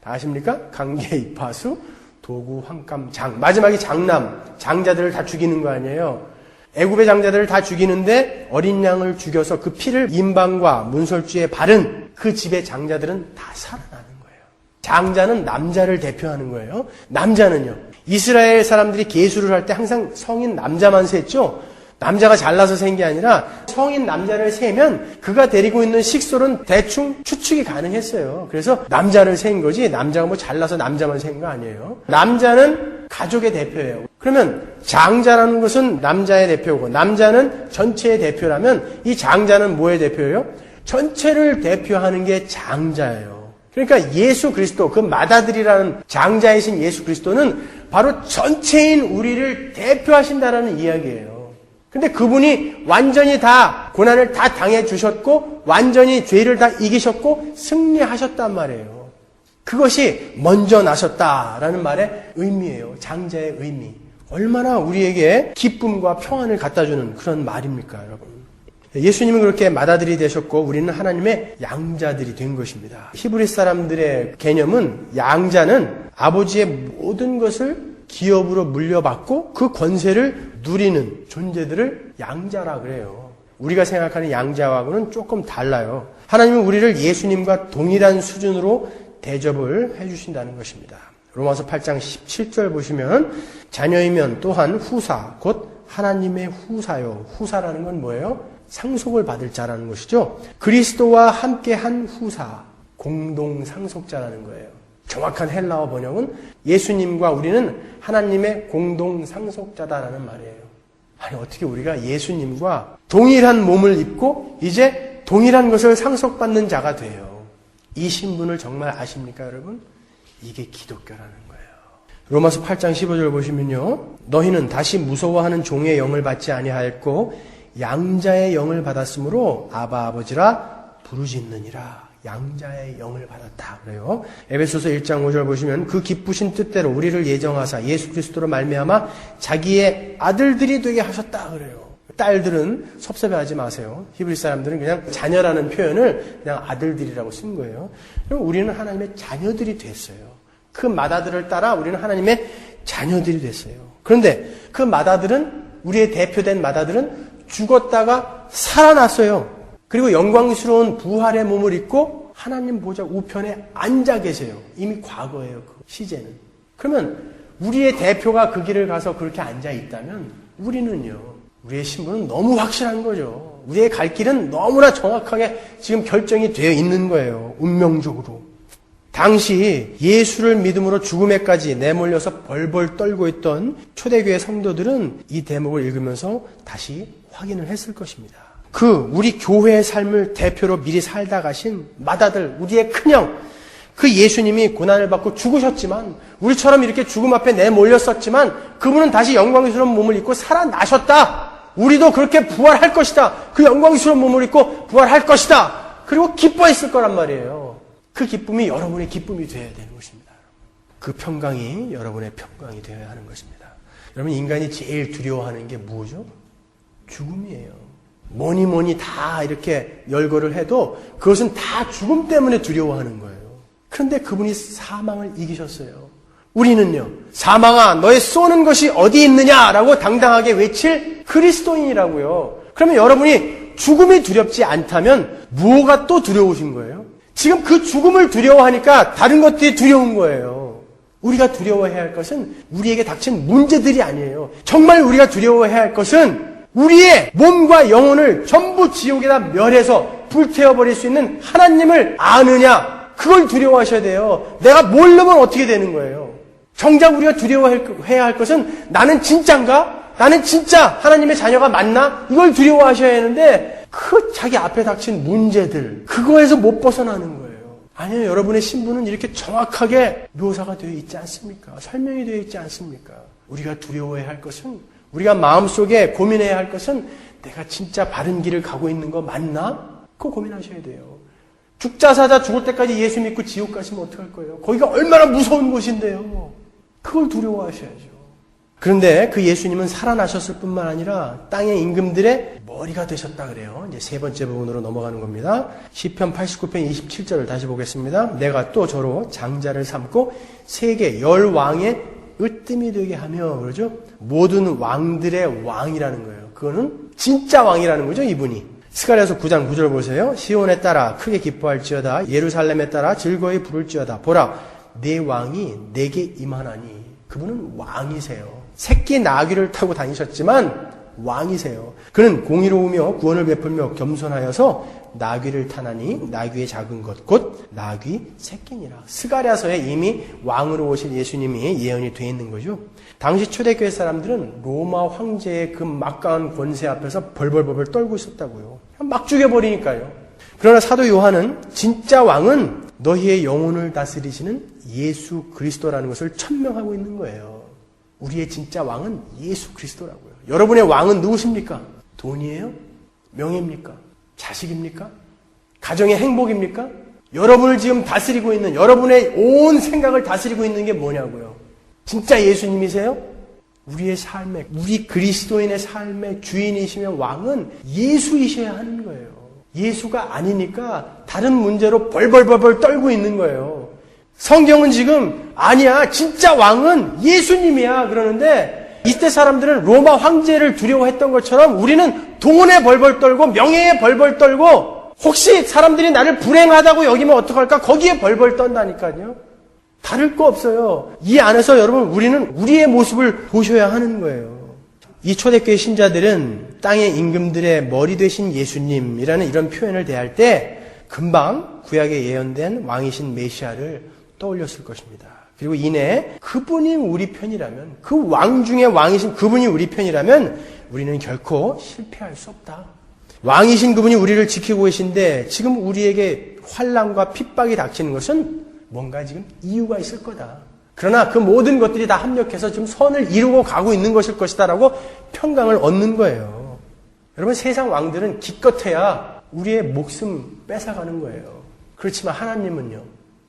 다 아십니까? 강계, 이파수, 도구, 황감장. 마지막에 장남, 장자들을 다 죽이는 거 아니에요. 애굽의 장자들을 다 죽이는데 어린 양을 죽여서 그 피를 임방과 문설주에 바른 그 집의 장자들은 다 살아나는 거예요. 장자는 남자를 대표하는 거예요. 남자는요. 이스라엘 사람들이 계수를 할 때 항상 성인 남자만 셌죠. 남자가 잘나서 센 게 아니라 성인 남자를 세면 그가 데리고 있는 식솔은 대충 추측이 가능했어요. 그래서 남자를 센 거지 남자가 뭐 잘나서 남자만 센 거 아니에요. 남자는 가족의 대표예요. 그래서 그러면 장자라는 것은 남자의 대표고 남자는 전체의 대표라면 이 장자는 뭐의 대표예요? 전체를 대표하는 게 장자예요. 그러니까 예수 그리스도, 그 맏아들이라는 장자이신 예수 그리스도는 바로 전체인 우리를 대표하신다라는 이야기예요. 근데 그분이 완전히 다 고난을 다 당해 주셨고 완전히 죄를 다 이기셨고 승리하셨단 말이에요. 그것이 먼저 나셨다라는 말의 의미예요. 장자의 의미. 얼마나 우리에게 기쁨과 평안을 갖다주는 그런 말입니까, 여러분? 예수님은 그렇게 맏아들이 되셨고 우리는 하나님의 양자들이 된 것입니다. 히브리 사람들의 개념은 양자는 아버지의 모든 것을 기업으로 물려받고 그 권세를 누리는 존재들을 양자라 그래요. 우리가 생각하는 양자하고는 조금 달라요. 하나님은 우리를 예수님과 동일한 수준으로 대접을 해주신다는 것입니다. 로마서 8장 17절 보시면 자녀이면 또한 후사, 곧 하나님의 후사요. 후사라는 건 뭐예요? 상속을 받을 자라는 것이죠. 그리스도와 함께한 후사, 공동 상속자라는 거예요. 정확한 헬라어 번역은 예수님과 우리는 하나님의 공동 상속자다라는 말이에요. 아니 어떻게 우리가 예수님과 동일한 몸을 입고 이제 동일한 것을 상속받는 자가 돼요. 이 신분을 정말 아십니까, 여러분? 이게 기독교라는 거예요. 로마서 8장 15절 보시면요. 너희는 다시 무서워하는 종의 영을 받지 아니하였고 양자의 영을 받았으므로 아바 아버지라 부르짖느니라. 양자의 영을 받았다 그래요. 에베소서 1장 5절 보시면 그 기쁘신 뜻대로 우리를 예정하사 예수 그리스도로 말미암아 자기의 아들들이 되게 하셨다 그래요. 딸들은 섭섭해하지 마세요. 히브리 사람들은 그냥 자녀라는 표현을 그냥 아들들이라고 쓴 거예요. 그럼 우리는 하나님의 자녀들이 됐어요. 그 맏아들을 따라 우리는 하나님의 자녀들이 됐어요. 그런데 그 맏아들은, 우리의 대표된 맏아들은 죽었다가 살아났어요. 그리고 영광스러운 부활의 몸을 입고 하나님 보좌 우편에 앉아 계세요. 이미 과거예요, 그 시제는. 그러면 우리의 대표가 그 길을 가서 그렇게 앉아 있다면 우리는요, 우리의 신분은 너무 확실한 거죠. 우리의 갈 길은 너무나 정확하게 지금 결정이 되어 있는 거예요. 운명적으로. 당시 예수를 믿음으로 죽음에까지 내몰려서 벌벌 떨고 있던 초대교회 성도들은 이 대목을 읽으면서 다시 확인을 했을 것입니다. 우리 교회의 삶을 대표로 미리 살다 가신 맏아들, 우리의 큰형, 그 예수님이 고난을 받고 죽으셨지만, 우리처럼 이렇게 죽음 앞에 내몰렸었지만, 그분은 다시 영광스러운 몸을 입고 살아나셨다. 우리도 그렇게 부활할 것이다. 그 영광스러운 몸을 입고 부활할 것이다. 그리고 기뻐했을 거란 말이에요. 그 기쁨이 여러분의 기쁨이 되어야 되는 것입니다. 그 평강이 여러분의 평강이 되어야 하는 것입니다. 여러분, 인간이 제일 두려워하는 게 뭐죠? 죽음이에요. 뭐니 다 이렇게 열거를 해도 그것은 다 죽음 때문에 두려워하는 거예요. 그런데 그분이 사망을 이기셨어요. 우리는요, 사망아 너의 쏘는 것이 어디 있느냐라고 당당하게 외칠 그리스도인이라고요. 그러면 여러분이 죽음이 두렵지 않다면 무엇가 또 두려우신 거예요? 지금 그 죽음을 두려워하니까 다른 것들이 두려운 거예요. 우리가 두려워해야 할 것은 우리에게 닥친 문제들이 아니에요. 정말 우리가 두려워해야 할 것은 우리의 몸과 영혼을 전부 지옥에다 멸해서 불태워버릴 수 있는 하나님을 아느냐, 그걸 두려워하셔야 돼요. 내가 모르면 어떻게 되는 거예요? 정작 우리가 두려워해야 할 것은 나는 진짜인가? 나는 진짜 하나님의 자녀가 맞나? 이걸 두려워하셔야 하는데 그 자기 앞에 닥친 문제들, 그거에서 못 벗어나는 거예요. 아니요, 여러분의 신분은 이렇게 정확하게 묘사가 되어 있지 않습니까? 설명이 되어 있지 않습니까? 우리가 두려워해야 할 것은, 우리가 마음속에 고민해야 할 것은 내가 진짜 바른 길을 가고 있는 거 맞나? 그거 고민하셔야 돼요. 죽자 사자 죽을 때까지 예수 믿고 지옥 가시면 어떡할 거예요? 거기가 얼마나 무서운 곳인데요. 그걸 두려워하셔야죠. 그런데 그 예수님은 살아나셨을 뿐만 아니라 땅의 임금들의 머리가 되셨다 그래요. 이제 세 번째 부분으로 넘어가는 겁니다. 시편 89편 27절을 다시 보겠습니다. 내가 또 저로 장자를 삼고 세계 열 왕의 으뜸이 되게 하며, 그러죠? 모든 왕들의 왕이라는 거예요. 그거는 진짜 왕이라는 거죠, 이분이. 스가랴서 9장 9절 보세요. 시온에 따라 크게 기뻐할지어다. 예루살렘에 따라 즐거이 부를지어다. 보라, 내 왕이 내게 임하나니. 그분은 왕이세요. 새끼 나귀를 타고 다니셨지만 왕이세요. 그는 공의로우며 구원을 베풀며 겸손하여서 나귀를 타나니 나귀의 작은 것 곧 나귀 새끼니라. 스가랴서에 이미 왕으로 오실 예수님이 예언이 되어 있는 거죠. 당시 초대교회 사람들은 로마 황제의 그 막강한 권세 앞에서 벌벌벌 떨고 있었다고요. 막 죽여버리니까요. 그러나 사도 요한은 진짜 왕은 너희의 영혼을 다스리시는 예수 그리스도라는 것을 천명하고 있는 거예요. 우리의 진짜 왕은 예수 그리스도라고요. 여러분의 왕은 누구십니까? 돈이에요? 명예입니까? 자식입니까? 가정의 행복입니까? 여러분을 지금 다스리고 있는, 여러분의 온 생각을 다스리고 있는 게 뭐냐고요? 진짜 예수님이세요? 우리의 삶의, 우리 그리스도인의 삶의 주인이시며 왕은 예수이셔야 하는 거예요. 예수가 아니니까 다른 문제로 벌벌벌 떨고 있는 거예요. 성경은 지금 아니야, 진짜 왕은 예수님이야 그러는데, 이때 사람들은 로마 황제를 두려워했던 것처럼 우리는 돈에 벌벌 떨고 명예에 벌벌 떨고 혹시 사람들이 나를 불행하다고 여기면 어떡할까 거기에 벌벌 떤다니까요. 다를 거 없어요. 이 안에서 여러분 우리는 우리의 모습을 보셔야 하는 거예요. 이 초대교회 신자들은 땅의 임금들의 머리 되신 예수님이라는 이런 표현을 대할 때 금방 구약에 예언된 왕이신 메시아를 떠올렸을 것입니다. 그리고 이내 그분이 우리 편이라면, 그 왕 중에 왕이신 그분이 우리 편이라면 우리는 결코 실패할 수 없다. 왕이신 그분이 우리를 지키고 계신데 지금 우리에게 환난과 핍박이 닥치는 것은 뭔가 지금 이유가 있을 거다. 그러나 그 모든 것들이 다 합력해서 지금 선을 이루고 가고 있는 것일 것이다라고 평강을 얻는 거예요. 여러분, 세상 왕들은 기껏해야 우리의 목숨 뺏어가는 거예요. 그렇지만 하나님은요,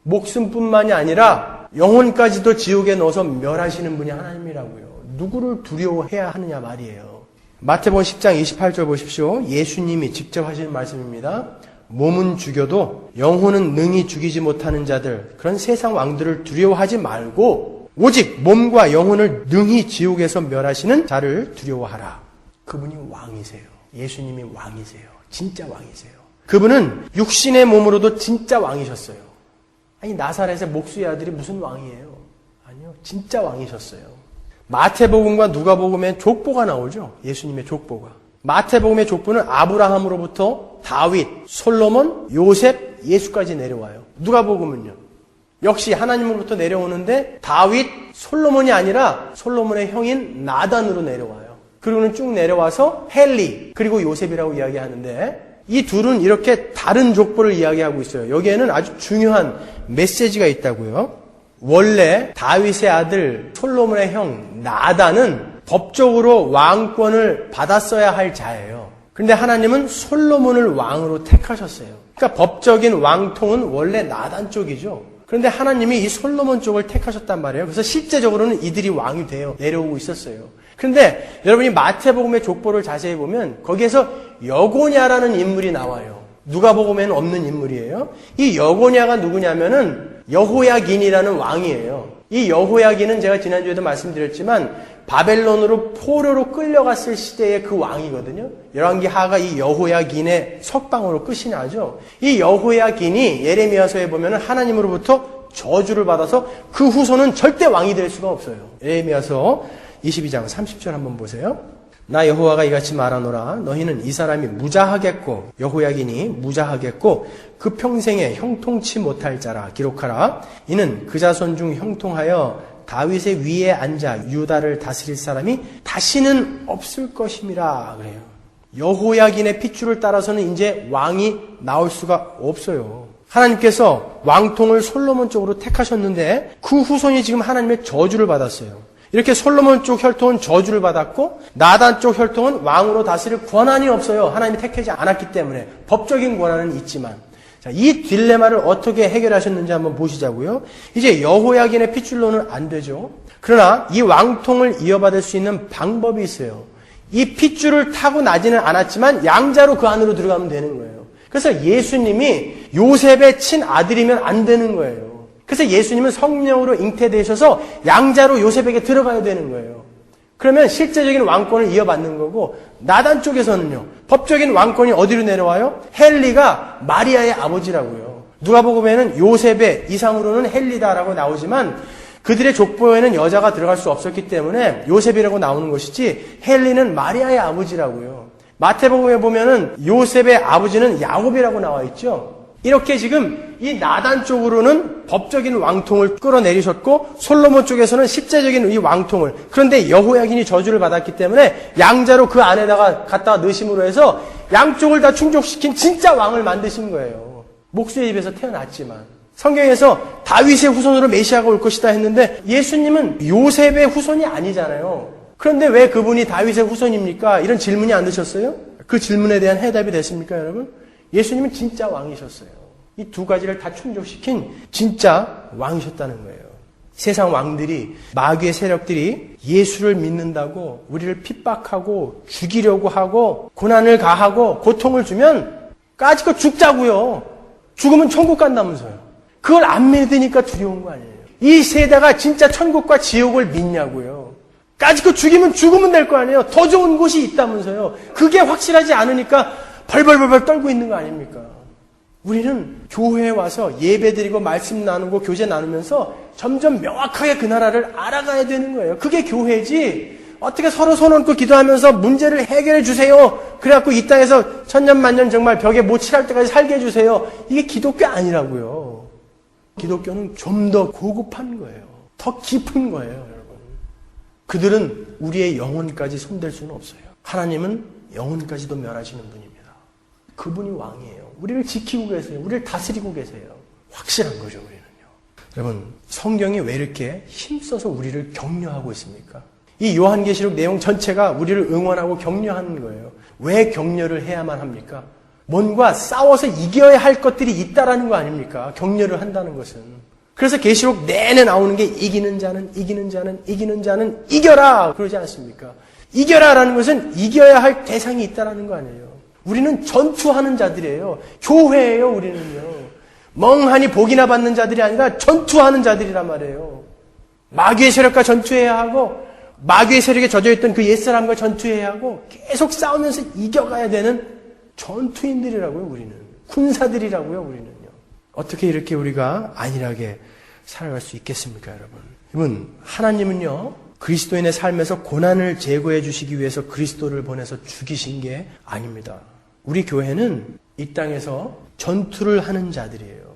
목숨뿐만이 아니라 영혼까지도 지옥에 넣어서 멸하시는 분이 하나님이라고요. 누구를 두려워해야 하느냐 말이에요. 마태복음 10장 28절 보십시오. 예수님이 직접 하시는 말씀입니다. 몸은 죽여도 영혼은 능히 죽이지 못하는 자들, 그런 세상 왕들을 두려워하지 말고 오직 몸과 영혼을 능히 지옥에서 멸하시는 자를 두려워하라. 그분이 왕이세요. 예수님이 왕이세요. 진짜 왕이세요. 그분은 육신의 몸으로도 진짜 왕이셨어요. 아니, 나사렛의 목수의 아들이 무슨 왕이에요? 아니요, 진짜 왕이셨어요. 마태복음과 누가복음에 족보가 나오죠. 예수님의 족보가. 마태복음의 족보는 아브라함으로부터 다윗, 솔로몬, 요셉, 예수까지 내려와요. 누가복음은요, 역시 하나님으로부터 내려오는데 다윗, 솔로몬이 아니라 솔로몬의 형인 나단으로 내려와요. 그리고는 쭉 내려와서 헬리, 그리고 요셉이라고 이야기하는데 이 둘은 이렇게 다른 족보를 이야기하고 있어요. 여기에는 아주 중요한 메시지가 있다고요. 원래 다윗의 아들 솔로몬의 형 나단은 법적으로 왕권을 받았어야 할 자예요. 그런데 하나님은 솔로몬을 왕으로 택하셨어요. 그러니까 법적인 왕통은 원래 나단 쪽이죠. 그런데 하나님이 이 솔로몬 쪽을 택하셨단 말이에요. 그래서 실제적으로는 이들이 왕이 되어 내려오고 있었어요. 그런데 여러분이 마태복음의 족보를 자세히 보면 거기에서 여고냐라는 인물이 나와요. 누가복음에는 없는 인물이에요. 이 여고냐가 누구냐면은 여호야긴이라는 왕이에요. 이 여호야긴은 제가 지난주에도 말씀드렸지만 바벨론으로 포로로 끌려갔을 시대의 그 왕이거든요. 열왕기하가 이 여호야긴의 석방으로 끝이 나죠. 이 여호야긴이 예레미야서에 보면 하나님으로부터 저주를 받아서 그 후손은 절대 왕이 될 수가 없어요. 예레미야서 22장 30절 한번 보세요. 나 여호와가 이같이 말하노라. 너희는 이 사람이 무자하겠고 여호야긴이 무자하겠고 그 평생에 형통치 못할 자라 기록하라. 이는 그 자손 중 형통하여 다윗의 위에 앉아 유다를 다스릴 사람이 다시는 없을 것임이라 그래요. 여호야긴의 핏줄을 따라서는 이제 왕이 나올 수가 없어요. 하나님께서 왕통을 솔로몬 쪽으로 택하셨는데 그 후손이 지금 하나님의 저주를 받았어요. 이렇게 솔로몬 쪽 혈통은 저주를 받았고 나단 쪽 혈통은 왕으로 다스릴 권한이 없어요. 하나님이 택하지 않았기 때문에. 법적인 권한은 있지만. 자, 이 딜레마를 어떻게 해결하셨는지 한번 보시자고요. 이제 여호야긴의 핏줄로는 안 되죠. 그러나 이 왕통을 이어받을 수 있는 방법이 있어요. 이 핏줄을 타고 나지는 않았지만 양자로 그 안으로 들어가면 되는 거예요. 그래서 예수님이 요셉의 친아들이면 안 되는 거예요. 그래서 예수님은 성령으로 잉태되셔서 양자로 요셉에게 들어가야 되는 거예요. 그러면 실제적인 왕권을 이어받는 거고, 나단 쪽에서는요, 법적인 왕권이 어디로 내려와요? 헬리가 마리아의 아버지라고요. 누가복음에는 요셉의 이상으로는 헬리다라고 나오지만 그들의 족보에는 여자가 들어갈 수 없었기 때문에 요셉이라고 나오는 것이지 헬리는 마리아의 아버지라고요. 마태복음에 보면은 요셉의 아버지는 야곱이라고 나와 있죠. 이렇게 지금 이 나단 쪽으로는 법적인 왕통을 끌어내리셨고 솔로몬 쪽에서는 실제적인 이 왕통을, 그런데 여호야긴이 저주를 받았기 때문에 양자로 그 안에다가 갖다가 넣으심으로 해서 양쪽을 다 충족시킨 진짜 왕을 만드신 거예요. 목수의 집에서 태어났지만 성경에서 다윗의 후손으로 메시아가 올 것이다 했는데 예수님은 요셉의 후손이 아니잖아요. 그런데 왜 그분이 다윗의 후손입니까? 이런 질문이 안 드셨어요? 그 질문에 대한 해답이 됐습니까, 여러분? 예수님은 진짜 왕이셨어요. 이 두 가지를 다 충족시킨 진짜 왕이셨다는 거예요. 세상 왕들이, 마귀의 세력들이 예수를 믿는다고 우리를 핍박하고 죽이려고 하고 고난을 가하고 고통을 주면 까짓거 죽자고요. 죽으면 천국 간다면서요. 그걸 안 믿으니까 두려운 거 아니에요. 이 세대가 진짜 천국과 지옥을 믿냐고요. 까짓거 죽이면 죽으면 될 거 아니에요. 더 좋은 곳이 있다면서요. 그게 확실하지 않으니까 벌벌벌벌 떨고 있는 거 아닙니까? 우리는 교회에 와서 예배드리고 말씀 나누고 교제 나누면서 점점 명확하게 그 나라를 알아가야 되는 거예요. 그게 교회지. 어떻게 서로 손 얹고 기도하면서 문제를 해결해 주세요. 그래갖고 이 땅에서 천년만년 정말 벽에 못 칠할 때까지 살게 해주세요. 이게 기독교 아니라고요. 기독교는 좀 더 고급한 거예요. 더 깊은 거예요, 여러분. 그들은 우리의 영혼까지 손댈 수는 없어요. 하나님은 영혼까지도 멸하시는 분입니다. 그분이 왕이에요. 우리를 지키고 계세요. 우리를 다스리고 계세요. 확실한 거죠, 우리는요. 여러분, 성경이 왜 이렇게 힘써서 우리를 격려하고 있습니까? 이 요한계시록 내용 전체가 우리를 응원하고 격려하는 거예요. 왜 격려를 해야만 합니까? 뭔가 싸워서 이겨야 할 것들이 있다라는 거 아닙니까? 격려를 한다는 것은. 그래서 계시록 내내 나오는 게 이기는 자는 이겨라! 그러지 않습니까? 이겨라라는 것은 이겨야 할 대상이 있다라는 거 아니에요. 우리는 전투하는 자들이에요. 교회예요, 우리는요. 멍하니 복이나 받는 자들이 아니라 전투하는 자들이란 말이에요. 마귀의 세력과 전투해야 하고 마귀의 세력에 젖어있던 그 옛사람과 전투해야 하고 계속 싸우면서 이겨가야 되는 전투인들이라고요, 우리는. 군사들이라고요, 우리는요. 어떻게 이렇게 우리가 안일하게 살아갈 수 있겠습니까, 여러분? 하나님은요, 그리스도인의 삶에서 고난을 제거해 주시기 위해서 그리스도를 보내서 죽이신 게 아닙니다. 우리 교회는 이 땅에서 전투를 하는 자들이에요.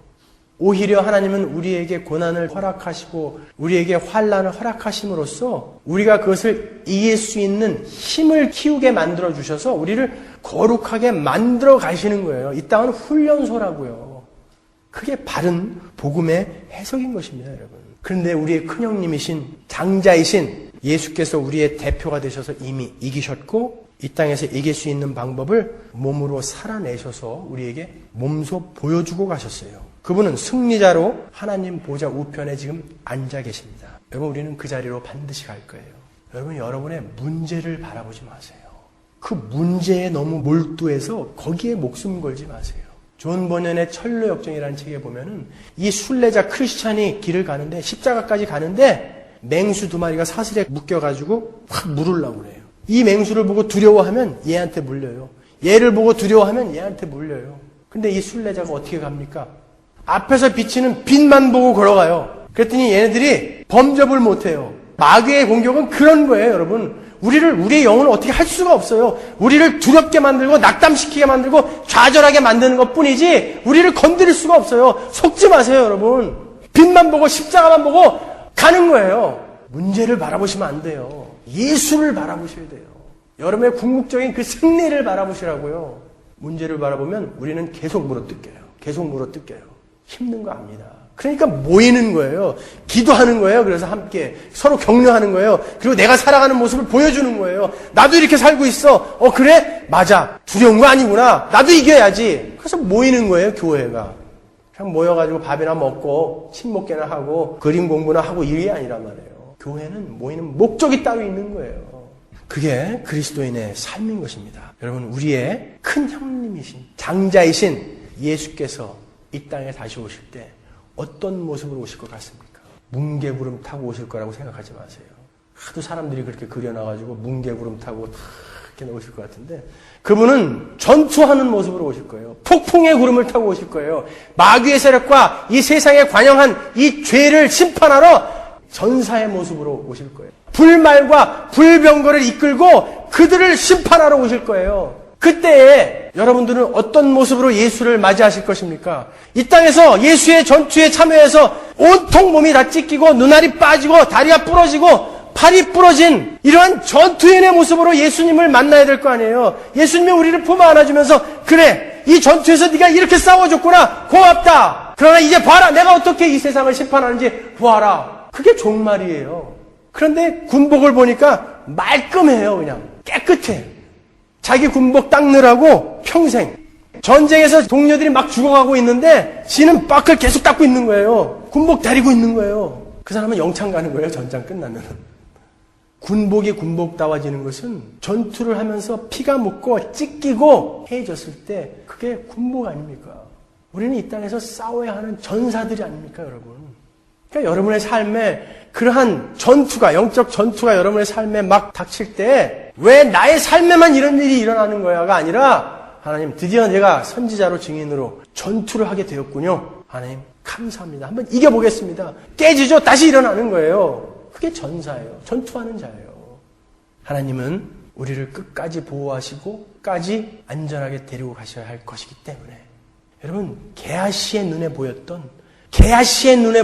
오히려 하나님은 우리에게 고난을 허락하시고 우리에게 환난을 허락하심으로써 우리가 그것을 이길 수 있는 힘을 키우게 만들어 주셔서 우리를 거룩하게 만들어 가시는 거예요. 이 땅은 훈련소라고요. 그게 바른 복음의 해석인 것입니다, 여러분. 그런데 우리의 큰형님이신 장자이신 예수께서 우리의 대표가 되셔서 이미 이기셨고 이 땅에서 이길 수 있는 방법을 몸으로 살아내셔서 우리에게 몸소 보여주고 가셨어요. 그분은 승리자로 하나님 보좌 우편에 지금 앉아 계십니다. 여러분, 우리는 그 자리로 반드시 갈 거예요. 여러분, 여러분의 문제를 바라보지 마세요. 그 문제에 너무 몰두해서 거기에 목숨 걸지 마세요. 존 버년의 철로역정이라는 책에 보면은 이 순례자 크리스찬이 길을 가는데 십자가까지 가는데 맹수 2마리가 사슬에 묶여가지고 확 물으려고 그래요. 이 맹수를 보고 두려워하면 얘한테 물려요. 얘를 보고 두려워하면 얘한테 물려요. 근데 이 순례자가 어떻게 갑니까? 앞에서 비치는 빛만 보고 걸어가요. 그랬더니 얘네들이 범접을 못해요. 마귀의 공격은 그런 거예요, 여러분. 우리의 영혼을 어떻게 할 수가 없어요. 우리를 두렵게 만들고 낙담시키게 만들고 좌절하게 만드는 것뿐이지 우리를 건드릴 수가 없어요. 속지 마세요, 여러분. 빛만 보고 십자가만 보고 가는 거예요. 문제를 바라보시면 안 돼요. 예수를 바라보셔야 돼요. 여러분의 궁극적인 그 승리를 바라보시라고요. 문제를 바라보면 우리는 계속 물어뜯겨요. 계속 물어뜯겨요. 힘든 거 압니다. 그러니까 모이는 거예요. 기도하는 거예요. 그래서 함께 서로 격려하는 거예요. 그리고 내가 살아가는 모습을 보여주는 거예요. 나도 이렇게 살고 있어. 그래? 맞아. 두려운 거 아니구나. 나도 이겨야지. 그래서 모이는 거예요, 교회가. 그냥 모여가지고 밥이나 먹고 친목계나 하고 그림 공부나 하고 일이 아니란 말이에요. 교회는 모이는 목적이 따로 있는 거예요. 그게 그리스도인의 삶인 것입니다. 여러분, 우리의 큰 형님이신 장자이신 예수께서 이 땅에 다시 오실 때 어떤 모습으로 오실 것 같습니까? 뭉게구름 타고 오실 거라고 생각하지 마세요. 하도 사람들이 그렇게 그려놔가지고 뭉게구름 타고 이렇게 오실 것 같은데 그분은 전투하는 모습으로 오실 거예요. 폭풍의 구름을 타고 오실 거예요. 마귀의 세력과 이 세상에 관영한 이 죄를 심판하러 전사의 모습으로 오실 거예요. 불말과 불병거를 이끌고 그들을 심판하러 오실 거예요. 그때에 여러분들은 어떤 모습으로 예수를 맞이하실 것입니까? 이 땅에서 예수의 전투에 참여해서 온통 몸이 다 찢기고 눈알이 빠지고 다리가 부러지고 팔이 부러진 이러한 전투인의 모습으로 예수님을 만나야 될 거 아니에요. 예수님이 우리를 품어 안아주면서 그래, 이 전투에서 네가 이렇게 싸워줬구나, 고맙다. 그러나 이제 봐라, 내가 어떻게 이 세상을 심판하는지 보아라. 그게 종말이에요. 그런데 군복을 보니까 말끔해요. 그냥 깨끗해. 자기 군복 닦느라고 평생 전쟁에서 동료들이 막 죽어가고 있는데 지는 밖을 계속 닦고 있는 거예요. 군복 다리고 있는 거예요. 그 사람은 영창 가는 거예요. 전장 끝나면. 군복이 군복다워지는 것은 전투를 하면서 피가 묻고 찢기고 해졌을 때 그게 군복 아닙니까? 우리는 이 땅에서 싸워야 하는 전사들이 아닙니까, 여러분? 그러니까 여러분의 삶에 그러한 전투가, 영적 전투가 여러분의 삶에 막 닥칠 때 왜 나의 삶에만 이런 일이 일어나는 거야가 아니라 하나님, 드디어 내가 선지자로 증인으로 전투를 하게 되었군요. 하나님, 감사합니다. 한번 이겨보겠습니다. 깨지죠? 다시 일어나는 거예요. 그게 전사예요. 전투하는 자예요. 하나님은 우리를 끝까지 보호하시고 끝까지 안전하게 데리고 가셔야 할 것이기 때문에 여러분, 게하시의 눈에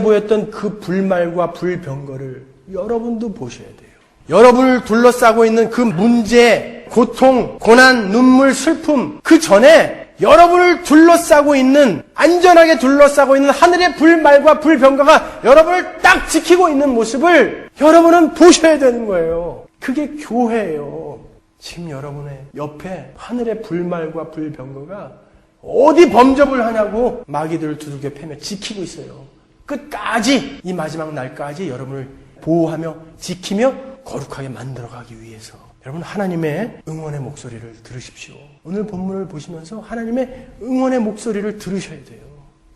보였던 그 불말과 불병거를 여러분도 보셔야 돼요. 여러분을 둘러싸고 있는 그 문제, 고통, 고난, 눈물, 슬픔, 그 전에 여러분을 둘러싸고 있는, 안전하게 둘러싸고 있는 하늘의 불말과 불병거가 여러분을 딱 지키고 있는 모습을 여러분은 보셔야 되는 거예요. 그게 교회예요. 지금 여러분의 옆에 하늘의 불말과 불병거가 어디 범접을 하냐고 마귀들을 두들겨 패며 지키고 있어요. 끝까지, 이 마지막 날까지 여러분을 보호하며 지키며 거룩하게 만들어가기 위해서 여러분, 하나님의 응원의 목소리를 들으십시오. 오늘 본문을 보시면서 하나님의 응원의 목소리를 들으셔야 돼요.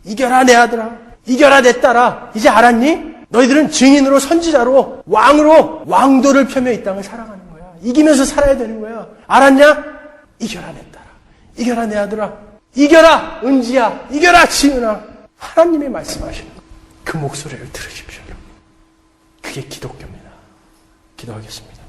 이겨라 내 아들아, 이겨라 내 딸아, 이제 알았니? 너희들은 증인으로, 선지자로, 왕으로 왕도를 펴며 이 땅을 살아가는 거야. 이기면서 살아야 되는 거야. 알았냐? 이겨라 내 딸아, 이겨라 내 아들아, 이겨라 은지야, 이겨라 지은아. 하나님이 말씀하시는 그 목소리를 들으십시오. 그게 기독교입니다. 기도하겠습니다.